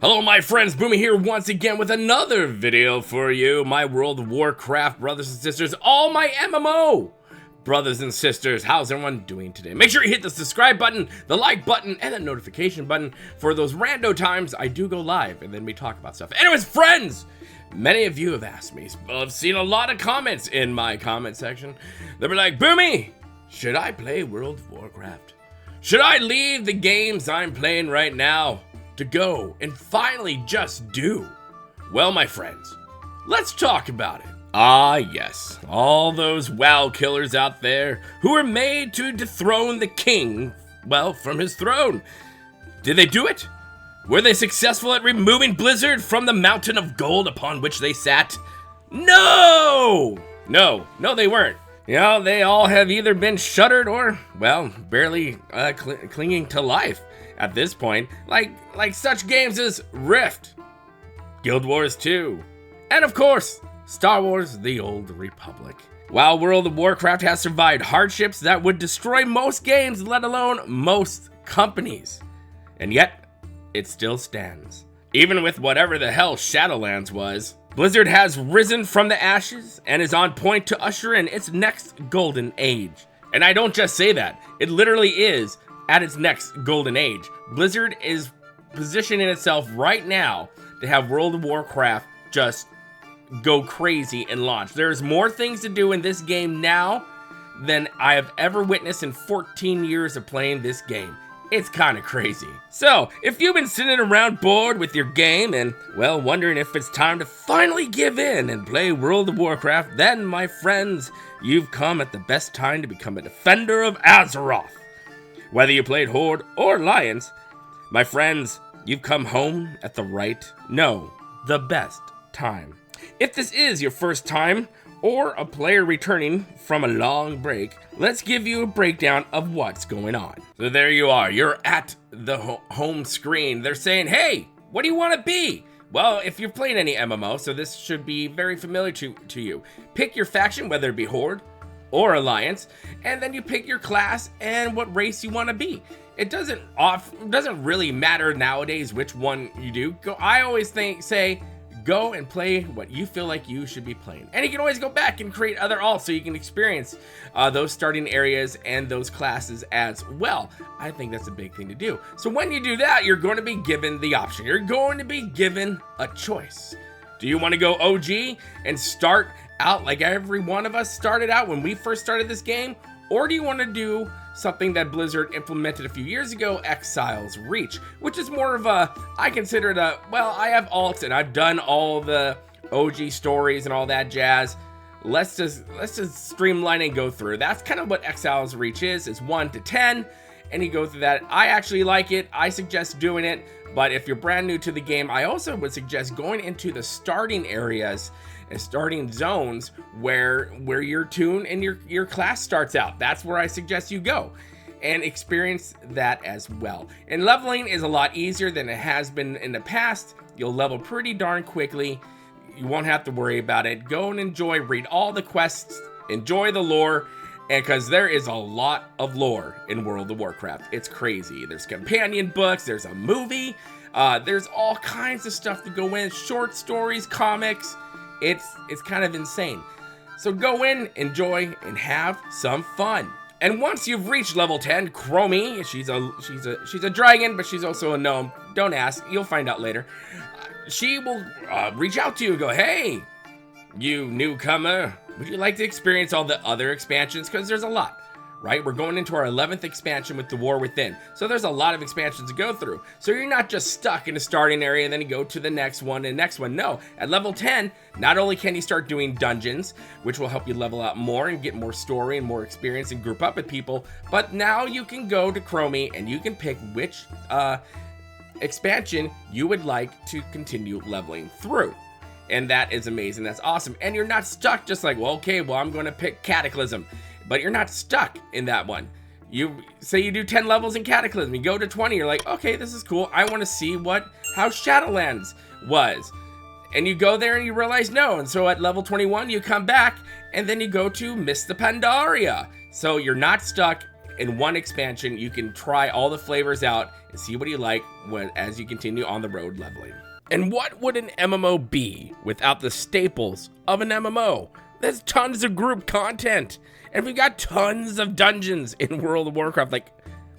Hello my friends, Boomy here once again with another video for you, my World of Warcraft brothers and sisters, all my MMO brothers and sisters. How's everyone doing today? Make sure you hit the subscribe button, the like button, and the notification button for those rando times I do go live and then we talk about stuff. Anyways, friends, many of you have asked me, I've seen a lot of comments in my comment section. They'll be like, Boomy, should I play World of Warcraft? Should I leave the games I'm playing right now to go and finally just do? Well, my friends, let's talk about it. Ah, yes, all those WoW killers out there who were made to dethrone the king, well, from his throne. Did they do it? Were they successful at removing Blizzard from the mountain of gold upon which they sat? No, they weren't. You know, they all have either been shuttered or, well, barely clinging to life at this point, like such games as Rift, Guild Wars 2, and of course, Star Wars: The Old Republic. While World of Warcraft has survived hardships that would destroy most games, let alone most companies, and yet, it still stands. Even with whatever the hell Shadowlands was, Blizzard has risen from the ashes and is on point to usher in its next golden age. And I don't just say that, it literally is at its next golden age. Blizzard is positioning itself right now to have World of Warcraft just go crazy and launch. There's more things to do in this game now than I have ever witnessed in 14 years of playing this game. It's kind of crazy. So, if you've been sitting around bored with your game and, well, wondering if it's time to finally give in and play World of Warcraft, then, my friends, you've come at the best time to become a defender of Azeroth. Whether you played Horde or Alliance, my friends, you've come home at the the best time. If this is your first time, or a player returning from a long break, let's give you a breakdown of what's going on. So there you are, you're at the home screen. They're saying, hey, what do you want to be? Well, if you're playing any MMO, so this should be very familiar to you. Pick your faction, whether it be Horde or Alliance, and then you pick your class and what race you want to be. It doesn't really matter nowadays which one you do. I always say, go and play what you feel like you should be playing. And you can always go back and create other alts so you can experience those starting areas and those classes as well. I think that's a big thing to do. So when you do that, you're going to be given the option. You're going to be given a choice. Do you want to go OG and start out like every one of us started out when we first started this game? Or do you want to do something that Blizzard implemented a few years ago, Exile's Reach, which is more of a, I consider it a, well, I have alts and I've done all the OG stories and all that jazz. Let's just streamline and go through. That's kind of what Exile's Reach is 1 to 10, and you go through that. I actually like it. I suggest doing it, but if you're brand new to the game, I also would suggest going into the starting areas and starting zones where your tune and your class starts out. That's where I suggest you go and experience that as well. And leveling is a lot easier than it has been in the past. You'll level pretty darn quickly. You won't have to worry about it. Go and enjoy, read all the quests, enjoy the lore, and because there is a lot of lore in World of Warcraft. It's crazy. There's companion books, there's a movie, there's all kinds of stuff to go in, short stories, comics. It's kind of insane. So go in, enjoy, and have some fun. And once you've reached level 10, Chromie, she's a dragon, but she's also a gnome. Don't ask, you'll find out later. She will reach out to you and go, hey, you newcomer, would you like to experience all the other expansions? Because there's a lot. Right? We're going into our 11th expansion with the War Within. So there's a lot of expansions to go through. So you're not just stuck in a starting area and then you go to the next one and next one. No, at level 10, not only can you start doing dungeons, which will help you level out more and get more story and more experience and group up with people, but now you can go to Chromie and you can pick which expansion you would like to continue leveling through. And that is amazing. That's awesome. And you're not stuck just like, well, okay, well, I'm going to pick Cataclysm. But you're not stuck in that one. You say you do 10 levels in Cataclysm, you go to 20, you're like, okay, this is cool. I want to see how Shadowlands was. And you go there and you realize no. And so at level 21, you come back and then you go to Mists of Pandaria. So you're not stuck in one expansion, you can try all the flavors out and see what you like as you continue on the road leveling. And what would an MMO be without the staples of an MMO? There's tons of group content, and we've got tons of dungeons in World of Warcraft, like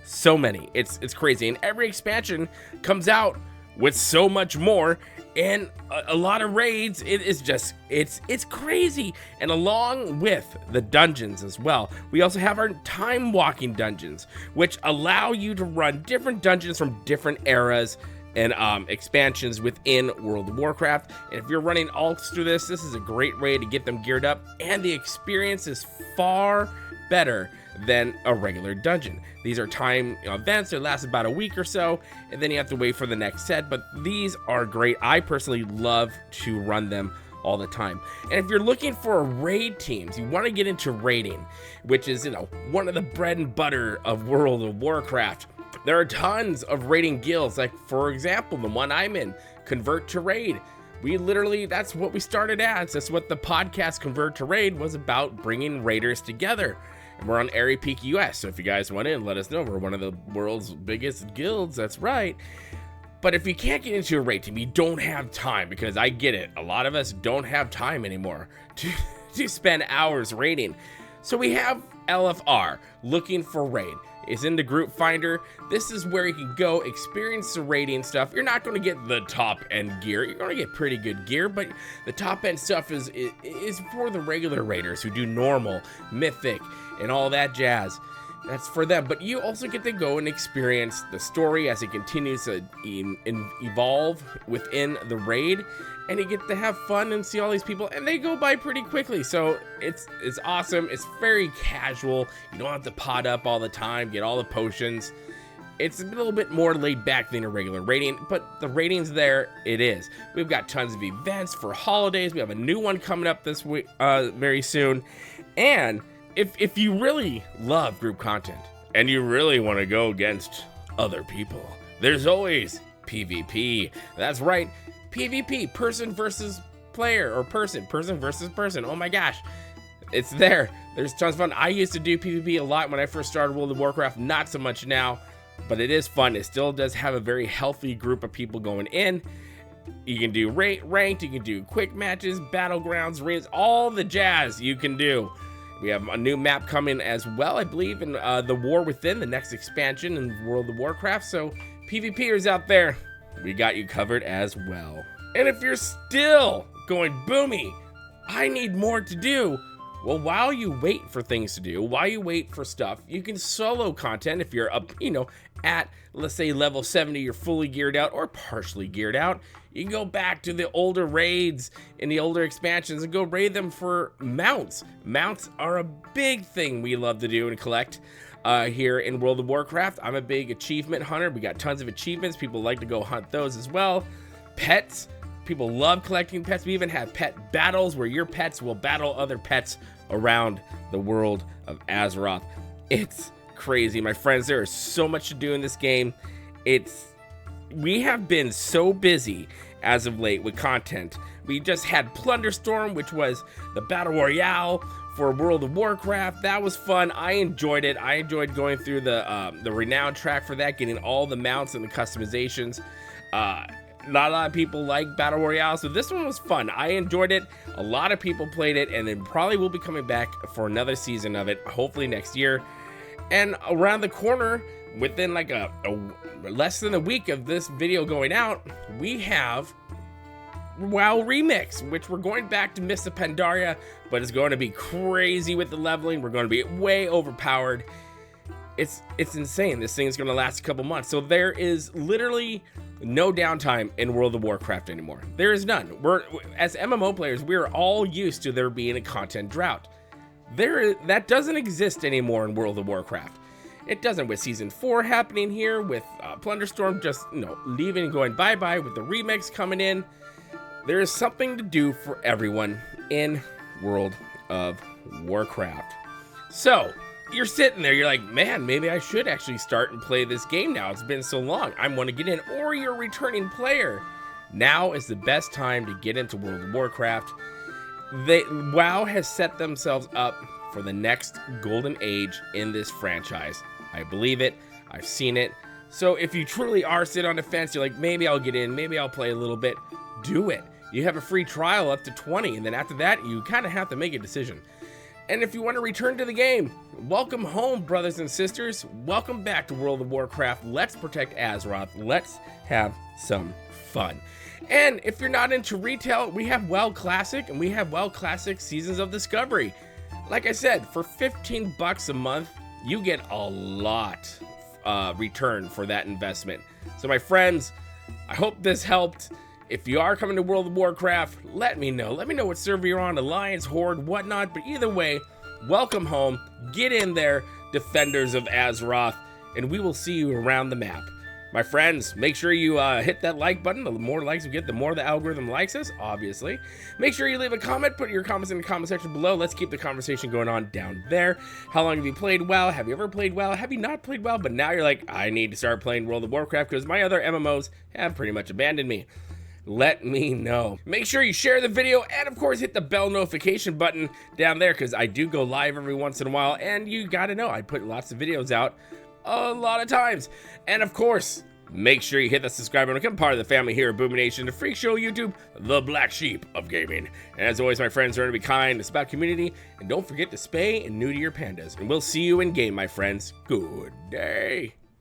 so many. It's crazy, and every expansion comes out with so much more, and a lot of raids. It is just, it's crazy. And along with the dungeons as well, we also have our time walking dungeons, which allow you to run different dungeons from different eras and expansions within World of Warcraft. And if you're running alts through this is a great way to get them geared up, and the experience is far better than a regular dungeon. These are time events that last about a week or so, and then you have to wait for the next set, but these are great. I personally love to run them all the time. And if you're looking for raid teams, you want to get into raiding, which is, one of the bread and butter of World of Warcraft. There are tons of raiding guilds, like for example, the one I'm in, Convert to Raid. That's what we started as. That's what the podcast Convert to Raid was about, bringing raiders together. And we're on Airy Peak US, so if you guys want in, let us know. We're one of the world's biggest guilds, that's right. But if you can't get into a raid team, you don't have time, because I get it. A lot of us don't have time anymore to spend hours raiding. So we have LFR, Looking for Raid. It's in the group finder. This is where you can go experience the raiding stuff. You're not going to get the top end gear. You're going to get pretty good gear, but the top end stuff is for the regular raiders who do normal, mythic, and all that jazz. That's for them. But you also get to go and experience the story as it continues to evolve within the raid, and you get to have fun and see all these people, and they go by pretty quickly. So it's awesome. It's very casual. You don't have to pot up all the time, get all the potions. It's a little bit more laid back than a regular raiding, but the raiding's there. It is. We've got tons of events for holidays. We have a new one coming up this week, very soon. And if you really love group content and you really want to go against other people, there's always PvP. That's right, PvP, person versus player, or person versus person. Oh my gosh, it's there. There's tons of fun. I used to do PvP a lot when I first started World of Warcraft, not so much now, but it is fun. It still does have a very healthy group of people going in. You can do ranked, you can do quick matches, battlegrounds, raids, all the jazz you can do. We have a new map coming as well, I believe, in the War Within, the next expansion in World of Warcraft. So PvPers out there, we got you covered as well. And if you're still going, Boomy, I need more to do, well, while you wait for things to do, while you wait for stuff, you can solo content. If you're up, at, let's say, level 70, you're fully geared out or partially geared out, you can go back to the older raids in the older expansions and go raid them for mounts. Mounts are a big thing we love to do and collect here in World of Warcraft. I'm a big achievement hunter. We got tons of achievements. People like to go hunt those as well. Pets. People love collecting pets. We even have pet battles where your pets will battle other pets around the world of Azeroth. It's crazy, my friends. There is so much to do in this game. We have been so busy as of late with content. We just had Plunderstorm, which was the Battle Royale for World of Warcraft. That was fun. I enjoyed it. I enjoyed going through the renown track for that, getting all the mounts and the customizations. Not a lot of people like Battle Royale, so this one was fun. I enjoyed it. A lot of people played it, and then probably will be coming back for another season of it, hopefully next year. And around the corner, within like a less than a week of this video going out, we have WoW Remix, which we're going back to Mists of Pandaria, but it's going to be crazy with the leveling. We're going to be way overpowered. It's insane. This thing's going to last a couple months. So there is literally no downtime in World of Warcraft anymore. There is none. As MMO players, we're all used to there being a content drought. That doesn't exist anymore in World of Warcraft. It doesn't with Season 4 happening here, with Plunderstorm just leaving and going bye-bye, with the remix coming in. There is something to do for everyone in World of Warcraft. So, you're sitting there, you're like, man, maybe I should actually start and play this game now. It's been so long. I want to get in. Or you're a returning player. Now is the best time to get into World of Warcraft. WoW has set themselves up for the next golden age in this franchise. I believe it. I've seen it. So if you truly are sitting on the fence, you're like, maybe I'll get in, maybe I'll play a little bit, do it. You have a free trial up to 20, and then after that, you kind of have to make a decision. And if you want to return to the game, welcome home, brothers and sisters. Welcome back to World of Warcraft. Let's protect Azeroth. Let's have some fun. And if you're not into retail, we have WoW Classic, and we have WoW Classic Seasons of Discovery. Like I said, for 15 bucks a month, you get a lot return for that investment. So my friends, I hope this helped. If you are coming to World of Warcraft, let me know. Let me know what server you're on, Alliance, Horde, whatnot. But either way, welcome home. Get in there, Defenders of Azeroth, and we will see you around the map. My friends, make sure you hit that like button. The more likes we get, the more the algorithm likes us, obviously. Make sure you leave a comment. Put your comments in the comment section below. Let's keep the conversation going on down there. How long have you played WoW? Have you ever played WoW? Have you not played WoW? But now you're like, I need to start playing World of Warcraft because my other MMOs have pretty much abandoned me. Let me know. Make sure you share the video and of course hit the bell notification button down there because I do go live every once in a while, and you gotta know I put lots of videos out a lot of times. And of course, make sure you hit the subscribe button, become part of the family here at Boomynation, the freak show YouTube, the black sheep of gaming. And as always, my friends, remember to be kind, it's about community, and don't forget to spay and neuter your pandas. And we'll see you in game, my friends. Good day.